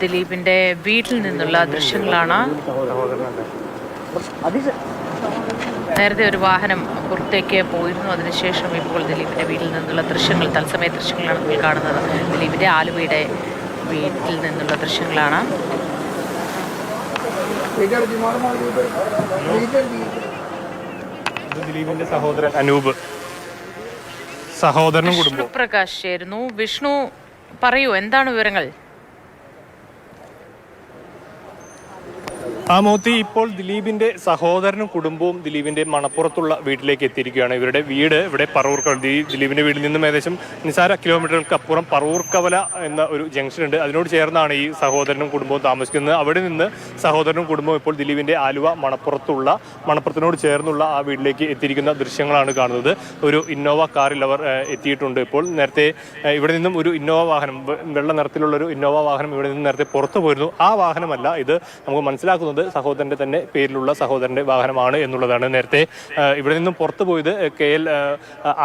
ദിലീപിന്റെ വീട്ടിൽ നിന്നുള്ള ദൃശ്യങ്ങളാണ്. നേരത്തെ ഒരു വാഹനം പുറത്തേക്ക് പോയിരുന്നു. അതിനുശേഷം ഇപ്പോൾ ദിലീപിന്റെ വീട്ടിൽ നിന്നുള്ള ദൃശ്യങ്ങൾ, തത്സമയ ദൃശ്യങ്ങളാണ് നമ്മൾ കാണുന്നത്. ദിലീപിന്റെ ആലുവയുടെ വീട്ടിൽ നിന്നുള്ള ദൃശ്യങ്ങളാണ്. ദിലീപിന്റെ സഹോദരൻ അനൂപ്, സഹോദരനും വിഷ്ണു പ്രകാശ് ചേരുന്നു. വിഷ്ണു, പറയൂ, എന്താണ് വിവരങ്ങൾ? മോത്തി, ഇപ്പോൾ ദിലീപിന്റെ സഹോദരനും കുടുംബവും ദിലീപിന്റെ മണപ്പുറത്തുള്ള വീട്ടിലേക്ക് എത്തിയിരിക്കുകയാണ്. ഇവരുടെ വീട് ഇവിടെ പറവൂർക്കവല, ദിലീപിന്റെ വീട്ടിൽ നിന്നും ഏകദേശം നിസാര കിലോമീറ്ററുകൾക്ക് അപ്പുറം പറവൂർക്കവല എന്ന ഒരു ജംഗ്ഷൻ ഉണ്ട്. അതിനോട് ചേർന്നാണ് ഈ സഹോദരനും കുടുംബവും താമസിക്കുന്നത്. അവിടെ നിന്ന് സഹോദരനും കുടുംബവും ഇപ്പോൾ ദിലീപിന്റെ ആലുവ മണപ്പുറത്തിനോട് ചേർന്നുള്ള ആ വീട്ടിലേക്ക് എത്തിയിരിക്കുന്ന ദൃശ്യങ്ങളാണ് കാണുന്നത്. ഒരു ഇന്നോവ കാറിൽ അവർ എത്തിയിട്ടുണ്ട്. ഇപ്പോൾ നേരത്തെ ഇവിടെ നിന്നും ഒരു ഇന്നോവ വാഹനം, വെള്ള നിറത്തിലുള്ള ഒരു ഇന്നോവ വാഹനം ഇവിടെ നിന്ന് നേരത്തെ പുറത്തു പോയിരുന്നു. ആ വാഹനമല്ല ഇത്, നമുക്ക് മനസ്സിലാക്കുന്നത് സഹോദരന്റെ തന്നെ പേരിലുള്ള സഹോദരന്റെ വാഹനമാണ് എന്നുള്ളതാണ്. നേരത്തെ ഇവിടെ നിന്നും പുറത്തു പോയത് KL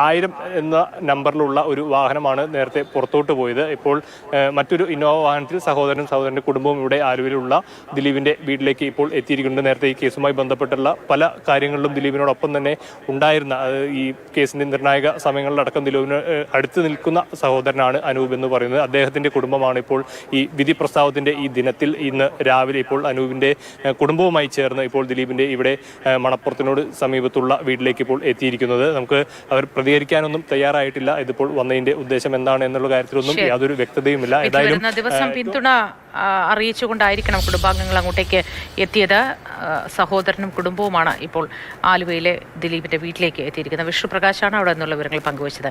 1000 എന്ന നമ്പറിലുള്ള ഒരു വാഹനമാണ് നേരത്തെ പുറത്തോട്ട് പോയത്. ഇപ്പോൾ മറ്റൊരു ഇന്നോവ വാഹനത്തിൽ സഹോദരന്റെ കുടുംബവും ഇവിടെ ആലുവയിലുള്ള ദിലീപിന്റെ വീട്ടിലേക്ക് ഇപ്പോൾ എത്തിയിരിക്കുന്നുണ്ട്. നേരത്തെ ഈ കേസുമായി ബന്ധപ്പെട്ടുള്ള പല കാര്യങ്ങളിലും ദിലീപിനോടൊപ്പം തന്നെ ഉണ്ടായിരുന്ന, ഈ കേസിന്റെ നിർണായക സമയങ്ങളിലടക്കം ദിലീപിന് അടുത്ത് നിൽക്കുന്ന സഹോദരനാണ് അനൂപ് എന്ന് പറയുന്നത്. അദ്ദേഹത്തിന്റെ കുടുംബമാണ് ഇപ്പോൾ ഈ വിധി പ്രസ്താവത്തിന്റെ ഈ ദിനത്തിൽ ഇന്ന് രാവിലെ ഇപ്പോൾ അനൂപിന്റെ കുടുംബവുമായി ചേർന്ന് ഇപ്പോൾ ദിലീപിന്റെ ഇവിടെ മണപ്പുറത്തിനോട് സമീപത്തുള്ള വീട്ടിലേക്ക് ഇപ്പോൾ എത്തിയിരിക്കുന്നത്. നമുക്ക് അവർ പ്രതികരിക്കാനൊന്നും തയ്യാറായിട്ടില്ല. ഇതിപ്പോൾ വന്നതിന്റെ ഉദ്ദേശം എന്താണ് എന്നുള്ള കാര്യത്തിലൊന്നും യാതൊരു വ്യക്തതയുമില്ല. ഏതായാലും ദിവസം പിന്തുണ അറിയിച്ചുകൊണ്ടായിരിക്കണം കുടുംബാംഗങ്ങൾ അങ്ങോട്ടേക്ക് എത്തിയത്. സഹോദരനും കുടുംബവുമാണ് ഇപ്പോൾ ആലുവയിലെ ദിലീപിന്റെ വീട്ടിലേക്ക് എത്തിയിരിക്കുന്നത്. വിഷ്ണു പ്രകാശാണ് അവിടെ നിന്നുള്ള വിവരങ്ങൾ പങ്കുവച്ചത്.